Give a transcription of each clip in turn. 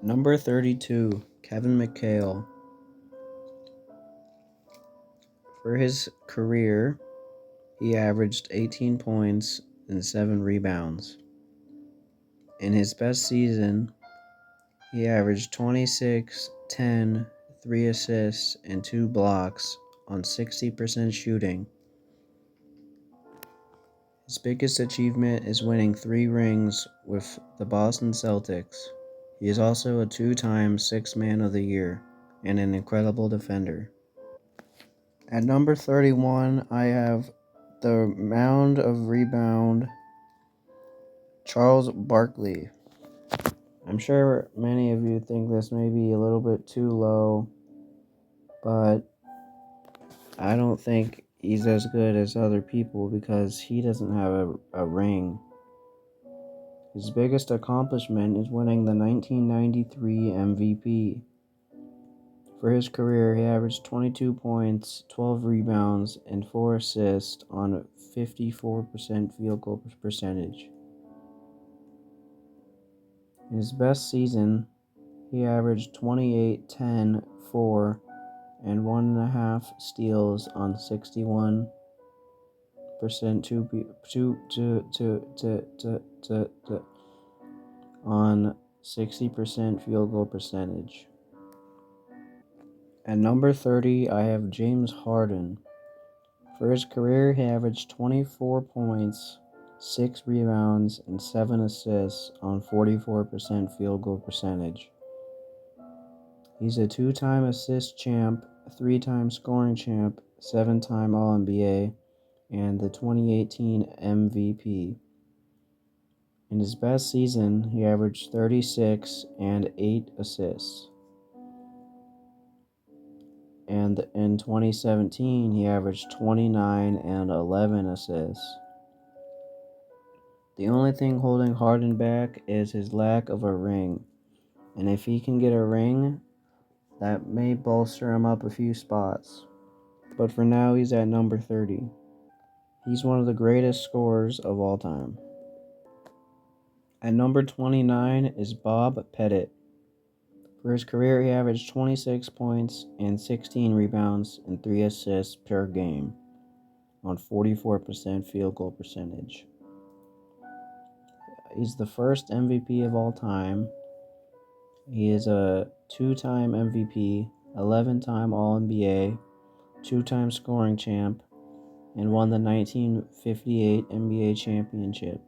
Number 32, Kevin McHale. For his career, he averaged 18 points and 7 rebounds. In his best season, he averaged 26, 10, 3 assists, and 2 blocks on 60% shooting. His biggest achievement is winning 3 rings with the Boston Celtics. He is also a 2-time Sixth Man of the Year and an incredible defender. At number 31, I have the Mound of Rebound, Charles Barkley. I'm sure many of you think this may be a little bit too low, but I don't think he's as good as other people because he doesn't have a ring. His biggest accomplishment is winning the 1993 MVP. For his career, he averaged 22 points, 12 rebounds, and 4 assists on a 54% field goal percentage. In his best season, he averaged 28, 10, 4, and 1.5 steals on 61% on 60% field goal percentage. At number 30, I have James Harden. For his career, he averaged 24 points, 6 rebounds, and 7 assists on 44% field goal percentage. He's a 2-time assist champ, 3-time scoring champ, 7-time All-NBA, and the 2018 MVP. In his best season, he averaged 36 and 8 assists. And in 2017, he averaged 29 and 11 assists. The only thing holding Harden back is his lack of a ring. And if he can get a ring, that may bolster him up a few spots. But for now, he's at number 30. He's one of the greatest scorers of all time. At number 29 is Bob Pettit. For his career, he averaged 26 points and 16 rebounds and 3 assists per game on 44% field goal percentage. He's the first MVP of all time. He is a 2-time MVP, 11-time All-NBA, 2-time scoring champ, and won the 1958 NBA championship.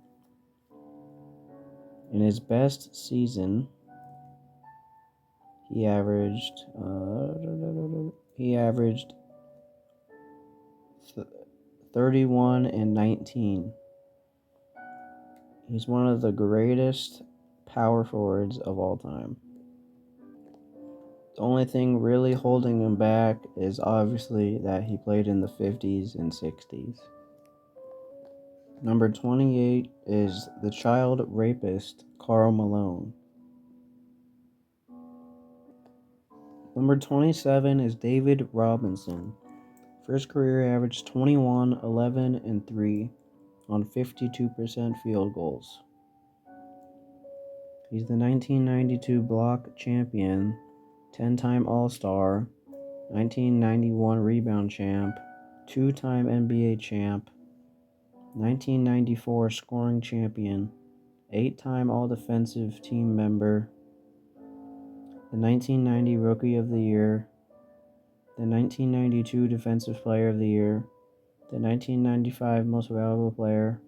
In his best season, he averaged 31 and 19. He's one of the greatest power forwards of all time. The only thing really holding him back is obviously that he played in the 50s and 60s. Number 28 is the child rapist, Karl Malone. Number 27 is David Robinson. For his career, he averaged 21, 11, and 3 on 52% field goals. He's the 1992 block champion, 10-time All-Star, 1991 rebound champ, 2-time NBA champ, 1994 scoring champion, 8-time All-Defensive Team member, the 1990 Rookie of the Year, the 1992 Defensive Player of the Year, the 1995 Most Valuable Player,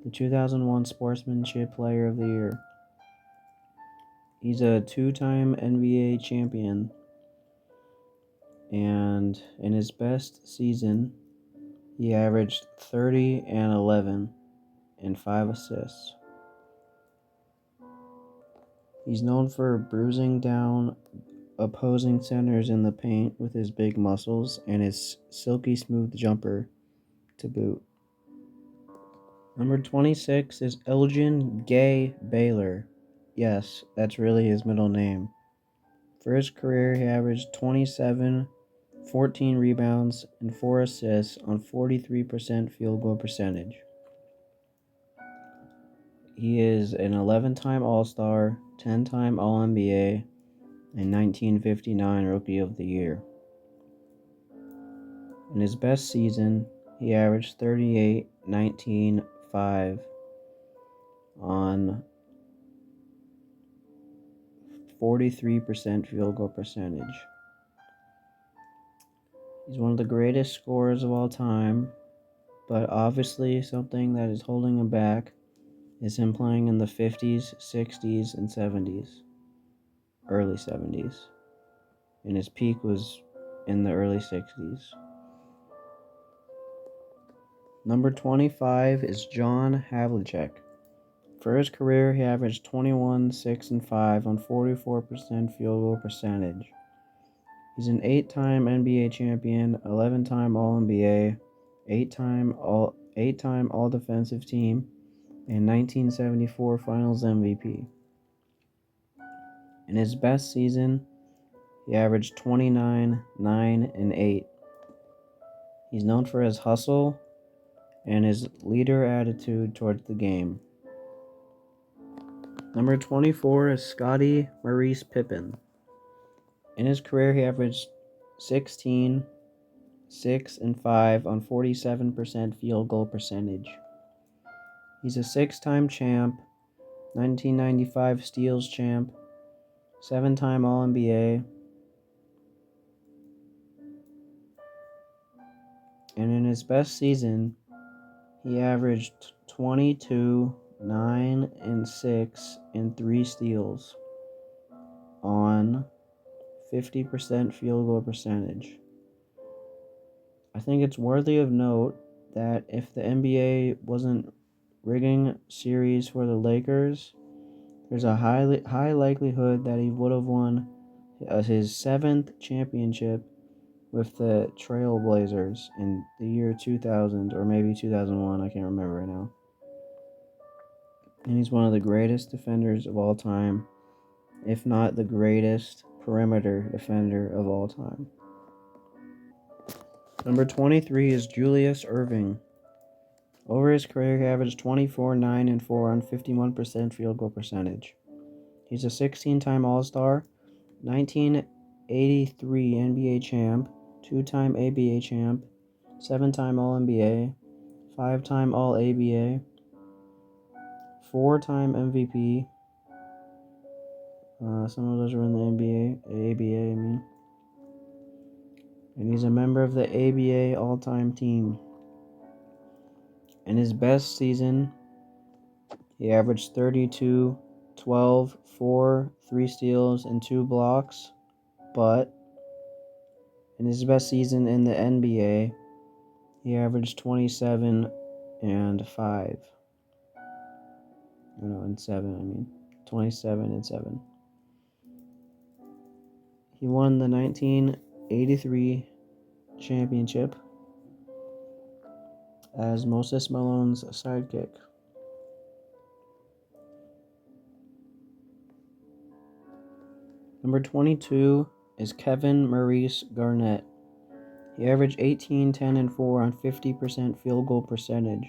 the 2001 Sportsmanship Player of the Year. He's a 2-time NBA champion, and in his best season, he averaged 30 and 11 and 5 assists. He's known for bruising down opposing centers in the paint with his big muscles and his silky smooth jumper to boot. Number 26 is Elgin Gay Baylor. Yes, that's really his middle name. For his career, he averaged 27, 14 rebounds, and 4 assists on 43% field goal percentage. He is an 11-time All-Star, 10-time All-NBA, and 1959 Rookie of the Year. In his best season, he averaged 38, 19, 5 on 43% field goal percentage. He's one of the greatest scorers of all time, but obviously something that is holding him back is him playing in the 50s, 60s, and 70s, early 70s. And his peak was in the early 60s. Number 25 is John Havlicek. For his career, he averaged 21, 6, and 5 on 44% field goal percentage. He's an 8-time NBA champion, 11-time All-NBA, 8-time All-Defensive Team, and 1974 Finals MVP. In his best season, he averaged 29, 9, and 8. He's known for his hustle and his leader attitude towards the game. Number 24 is Scottie Maurice Pippen. In his career, he averaged 16, 6, and 5 on 47% field goal percentage. He's a 6-time champ, 1995 Steals champ, 7-time All-NBA, and in his best season, he averaged 22, 9, and 6, and 3 steals on 50% field goal percentage. I think it's worthy of note that if the NBA wasn't rigging series for the Lakers, there's a high likelihood that he would have won his 7th championship with the Trailblazers in the year 2000 or maybe 2001, I can't remember right now. And he's one of the greatest defenders of all time, if not the greatest perimeter defender of all time. Number 23 is Julius Erving. Over his career, he averaged 24, 9, and 4 on 51% field goal percentage. He's a 16-time All-Star, 1983 NBA champ, 2-time ABA champ, 7-time All-NBA, 5-time All-ABA, 4-time MVP. Some of those were in the NBA, ABA, I mean. And he's a member of the ABA All-Time Team. In his best season, he averaged 32, 12, 4, 3 steals, and 2 blocks. But in his best season in the NBA, he averaged 27 and 5. No, and 7, I mean. 27 and 7. He won the 1983 championship as Moses Malone's sidekick. Number 22 is Kevin Maurice Garnett. He averaged 18, 10, and 4 on 50% field goal percentage.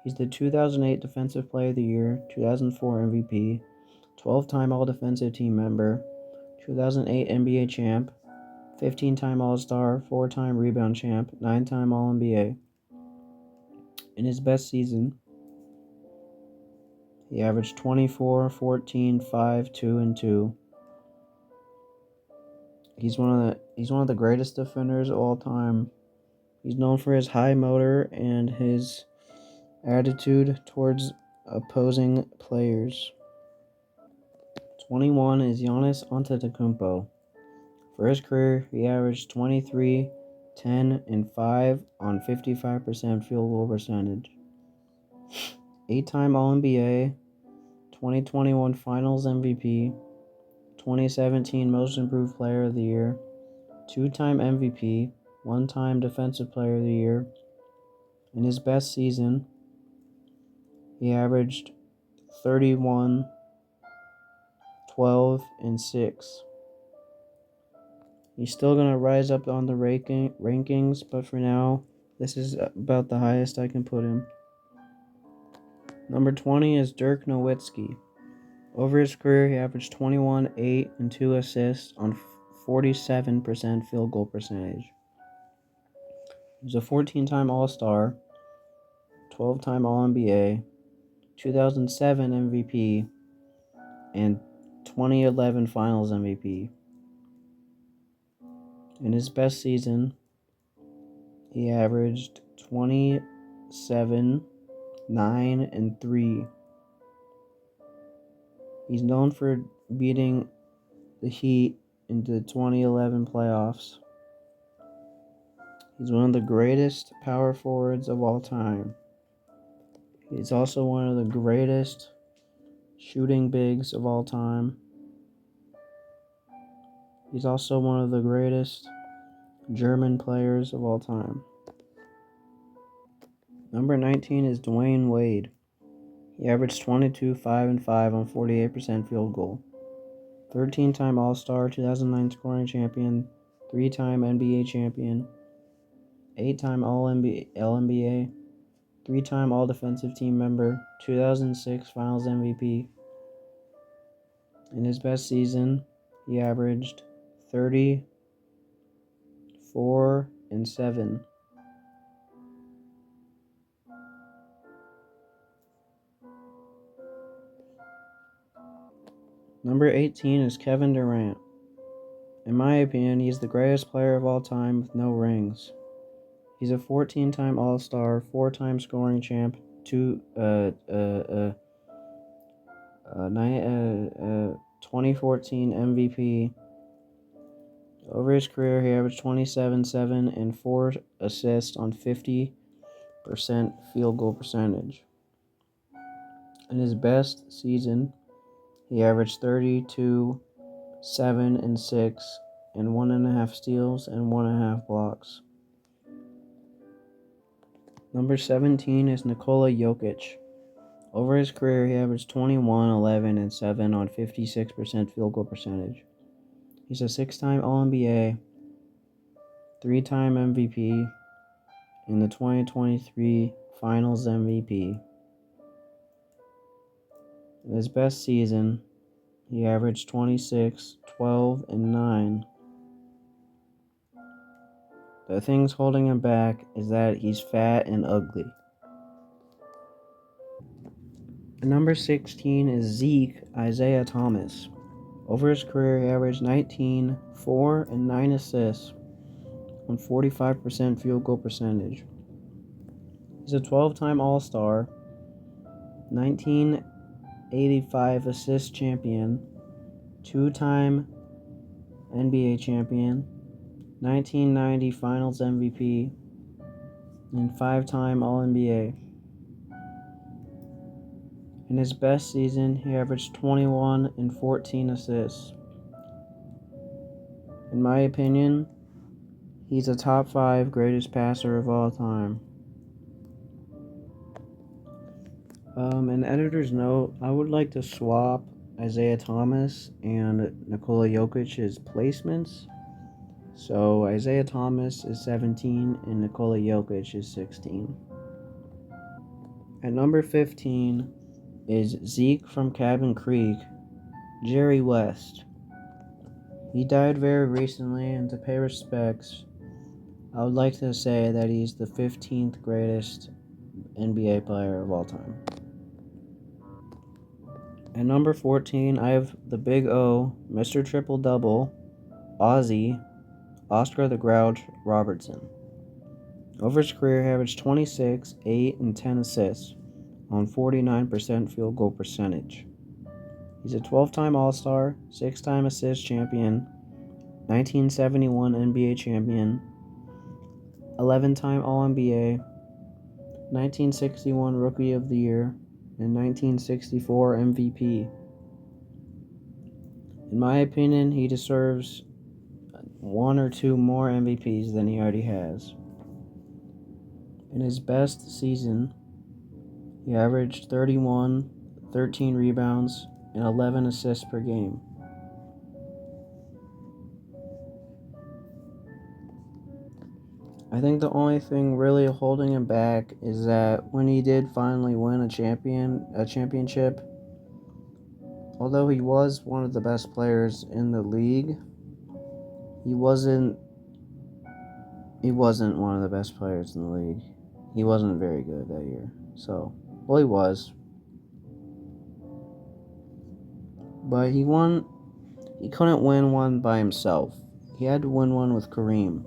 He's the 2008 Defensive Player of the Year, 2004 MVP, 12-time All-Defensive Team member, 2008 NBA champ, 15-time All-Star, 4-time rebound champ, 9-time All-NBA. In his best season, he averaged 24, 14, 5, 2, and 2. He's one of the greatest defenders of all time. He's known for his high motor and his attitude towards opposing players. 21 is Giannis Antetokounmpo. For his career, he averaged 23, 10, and 5 on 55% field goal percentage. 8-time All-NBA, 2021 Finals MVP, 2017 Most Improved Player of the Year, 2-time MVP, 1-time Defensive Player of the Year. In his best season, he averaged 31, 12, and 6. He's still going to rise up on the rankings, but for now, this is about the highest I can put him. Number 20 is Dirk Nowitzki. Over his career, he averaged 21, 8, and 2 assists on 47% field goal percentage. He was a 14-time All-Star, 12-time All-NBA, 2007 MVP, and 2011 Finals MVP. In his best season, he averaged 27, 9, and 3. He's known for beating the Heat in the 2011 playoffs. He's one of the greatest power forwards of all time. He's also one of the greatest shooting bigs of all time. He's also one of the greatest German players of all time. Number 19 is Dwayne Wade. He averaged 22, 5, and 5 on 48% field goal. 13-time All-Star, 2009 scoring champion, 3-time NBA champion, 8-time All-NBA, 3-time All-Defensive Team member, 2006 Finals MVP. In his best season, he averaged 30, 4, and 7. Number 18 is Kevin Durant. In my opinion, he's the greatest player of all time with no rings. He's a 14-time All-Star, 4-time scoring champ, 2014 MVP. Over his career, he averaged 27, 7, and 4 assists on 50% field goal percentage. In his best season, he averaged 32, 7, and 6, and 1.5 steals and 1.5 blocks. Number 17 is Nikola Jokic. Over his career, he averaged 21, 11, and 7 on 56% field goal percentage. He's a 6-time All-NBA, 3-time MVP, and the 2023 Finals MVP. In his best season, he averaged 26, 12, and 9. The things holding him back is that he's fat and ugly. Number 16 is Zeke Isaiah Thomas. Over his career, he averaged 19, 4, and 9 assists on 45% field goal percentage. He's a 12-time All-Star, 1985 assist champion, 2-time NBA champion, 1990 Finals MVP, and 5-time All-NBA. In his best season, he averaged 21 and 14 assists. In my opinion, he's a top 5 greatest passer of all time. An editor's note, I would like to swap Isaiah Thomas and Nikola Jokic's placements. So Isaiah Thomas is 17 and Nikola Jokic is 16. At number 15 is Zeke from Cabin Creek, Jerry West. He died very recently, and to pay respects, I would like to say that he's the 15th greatest NBA player of all time. At number 14, I have the Big O, Mr. Triple Double, Ozzy, Oscar the Grouch Robertson. Over his career, he averaged 26, 8, and 10 assists on 49% field goal percentage. He's a 12-time All-Star, 6-time assist champion, 1971 NBA champion, 11-time All-NBA, 1961 Rookie of the Year, and 1964 MVP. In my opinion, he deserves 1 or 2 more MVPs than he already has. In his best season, he averaged 31, 13 rebounds, and 11 assists per game. I think the only thing really holding him back is that when he did finally win a championship, although he was one of the best players in the league, he wasn't one of the best players in the league. He wasn't very good that year. So, well, he was, but he won. He couldn't win one by himself. He had to win one with Kareem.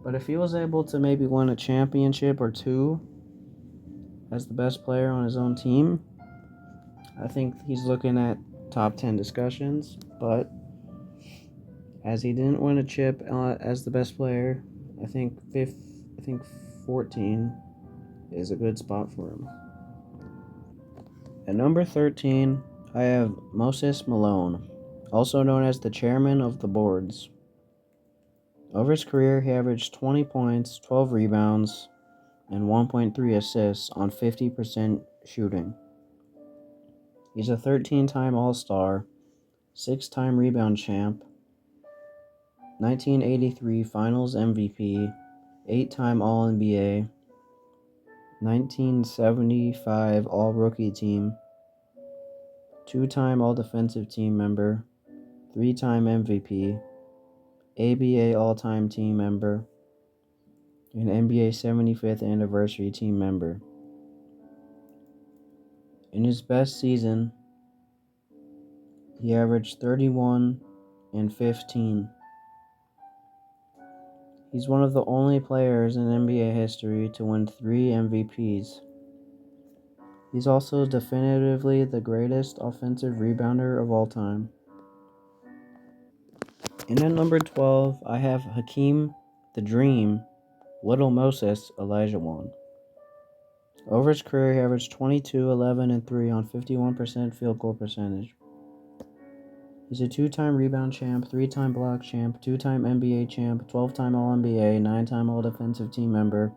But if he was able to maybe win a championship or two as the best player on his own team, I think he's looking at top 10 discussions. But as he didn't win a chip as the best player, I think 14 is a good spot for him. At number 13, I have Moses Malone, also known as the chairman of the boards. Over his career, he averaged 20 points, 12 rebounds, and 1.3 assists on 50% shooting. He's a 13-time All-Star, 6-time rebound champ, 1983 Finals MVP, 8-time All-NBA, 1975 All-Rookie Team, 2-time All-Defensive Team member, 3-time MVP, ABA All-Time Team member, and NBA 75th Anniversary Team member. In his best season, he averaged 31 and 15. He's one of the only players in NBA history to win 3 MVPs. He's also definitively the greatest offensive rebounder of all time. And at number 12, I have Hakeem the Dream, Little Moses Olajuwon. Over his career, he averaged 22, 11, and 3 on 51% field goal percentage. He's a 2-time rebound champ, 3-time block champ, 2-time NBA champ, 12-time All-NBA, 9-time All-Defensive Team member,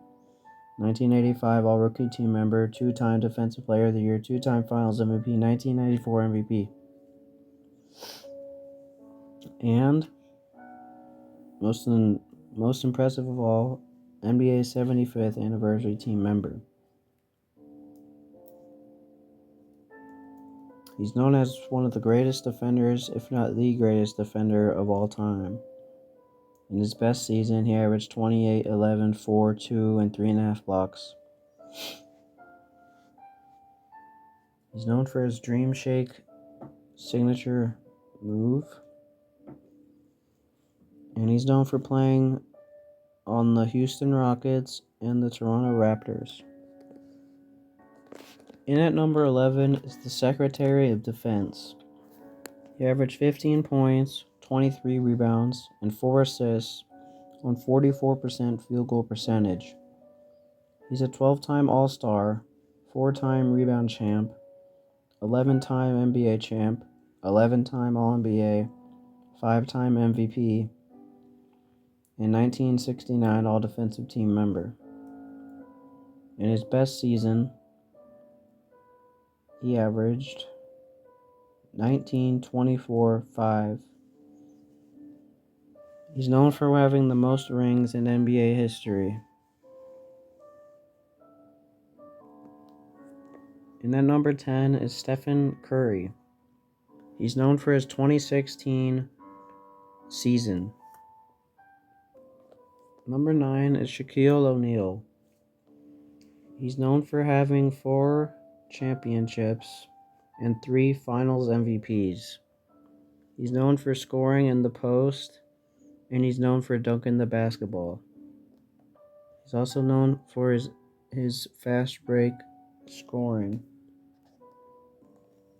1985 All-Rookie Team member, 2-time Defensive Player of the Year, 2-time Finals MVP, 1994 MVP. And most impressive of all, NBA 75th Anniversary Team member. He's known as one of the greatest defenders, if not the greatest defender of all time. In his best season, he averaged 28, 11, 4, 2, and 3.5 blocks. He's known for his Dream Shake signature move. And he's known for playing on the Houston Rockets and the Toronto Raptors. In at number 11 is the Secretary of Defense. He averaged 15 points, 23 rebounds, and 4 assists on 44% field goal percentage. He's a 12-time All-Star, 4-time rebound champ, 11-time NBA champ, 11-time All-NBA, 5-time MVP, and 1969 All-Defensive Team member. In his best season, he averaged 19, 24, 5. He's known for having the most rings in NBA history. And at number 10 is Stephen Curry. He's known for his 2016 season. Number 9 is Shaquille O'Neal. He's known for having 4 championships and 3 finals MVPs. He's known for scoring in the post, and he's known for dunking the basketball. He's also known for his fast break scoring.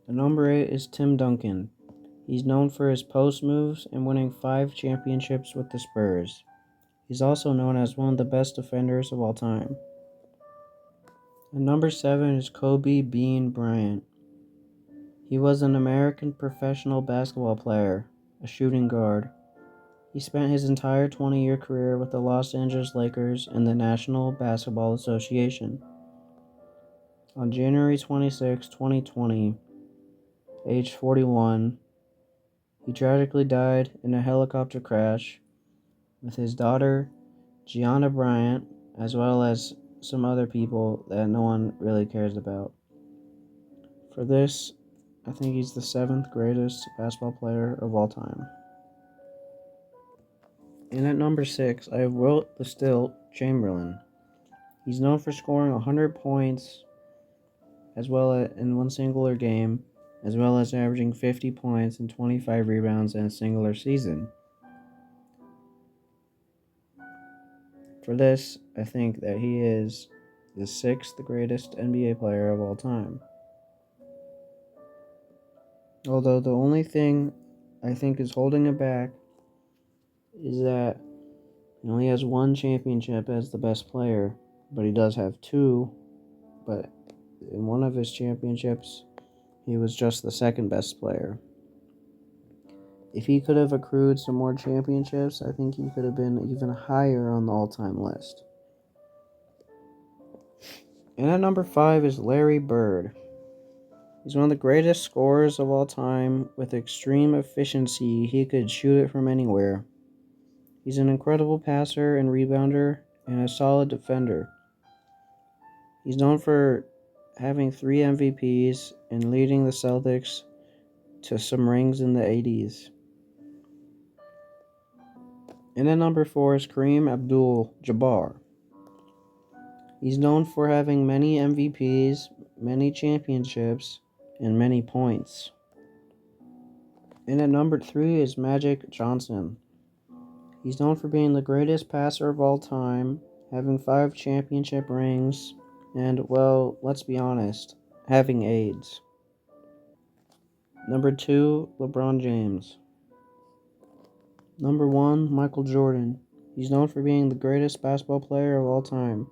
The number 8 is Tim Duncan. He's known for his post moves and winning 5 championships with the Spurs. He's also known as one of the best defenders of all time. And number 7 is Kobe Bean Bryant. He was an American professional basketball player, a shooting guard. He spent his entire 20-year career with the Los Angeles Lakers and the National Basketball Association. On January 26, 2020, age 41, he tragically died in a helicopter crash with his daughter Gianna Bryant, as well as some other people that no one really cares about. For this, I think he's the 7th greatest basketball player of all time. And at number 6, I have Wilt the Stilt Chamberlain. He's known for scoring 100 points as well in one singular game, as well as averaging 50 points and 25 rebounds in a singular season. For this, I think that he is the 6th greatest NBA player of all time. Although the only thing I think is holding it back is that he only has one championship as the best player, but he does have two. But in one of his championships, he was just the second best player. If he could have accrued some more championships, I think he could have been even higher on the all-time list. And at number 5 is Larry Bird. He's one of the greatest scorers of all time. With extreme efficiency, he could shoot it from anywhere. He's an incredible passer and rebounder and a solid defender. He's known for having 3 MVPs and leading the Celtics to some rings in the 80s. And at number 4 is Kareem Abdul-Jabbar. He's known for having many MVPs, many championships, and many points. And at number 3 is Magic Johnson. He's known for being the greatest passer of all time, having 5 championship rings, and, well, let's be honest, having AIDS. Number 2, LeBron James. Number 1, Michael Jordan. He's known for being the greatest basketball player of all time,